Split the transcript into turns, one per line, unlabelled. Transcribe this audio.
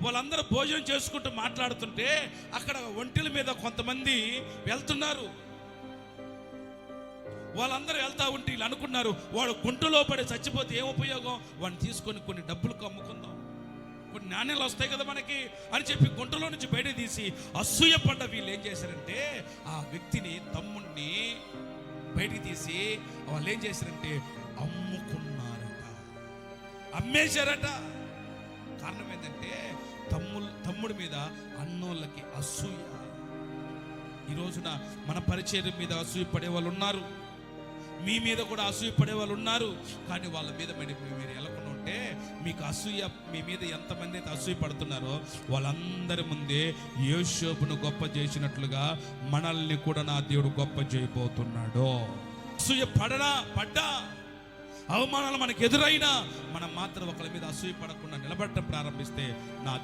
వాళ్ళందరూ భోజనం చేసుకుంటూ మాట్లాడుతుంటే అక్కడ ఒంటెల మీద కొంతమంది వెళ్తున్నారు. వాళ్ళందరూ వెళ్తా ఉంటే వీళ్ళు అనుకున్నారు, వాడు గుంటలో పడి చచ్చిపోతే ఏం ఉపయోగం, వాడిని తీసుకొని కొన్ని డబ్బులకు అమ్ముకుందాం, కొన్ని నాణ్యాలు వస్తాయి కదా మనకి అని చెప్పి గుంటలో నుంచి బయట తీసి అసూయపడ్డ వీళ్ళు ఏం చేశారంటే ఆ వ్యక్తిని, తమ్ముడిని బయటికి తీసి వాళ్ళు ఏం చేశారంటే అమ్ముకున్నారట, అమ్మేశారట. కారణం ఏంటంటే తమ్ముడి మీద అన్నోళ్ళకి అసూయ. ఈ రోజున మన పరిచయం మీద అసూయ పడే వాళ్ళు ఉన్నారు, మీ మీద కూడా అసూయ పడే వాళ్ళు ఉన్నారు. కానీ వాళ్ళ మీద మీరు ఎలాకుండా ఉంటే మీకు అసూయ, మీ మీద ఎంతమంది అయితే అసూయ పడుతున్నారో వాళ్ళందరి ముందే యోసేపును గొప్ప చేసినట్లుగా మనల్ని కూడా నా దేవుడు గొప్ప చేయబోతున్నాడు. అసూయ పడ్డా అవమానాలు మనకు ఎదురైనా మనం మాత్రం ఒకరి మీద అసూయ పడకుండా నిలబడటం ప్రారంభిస్తే నా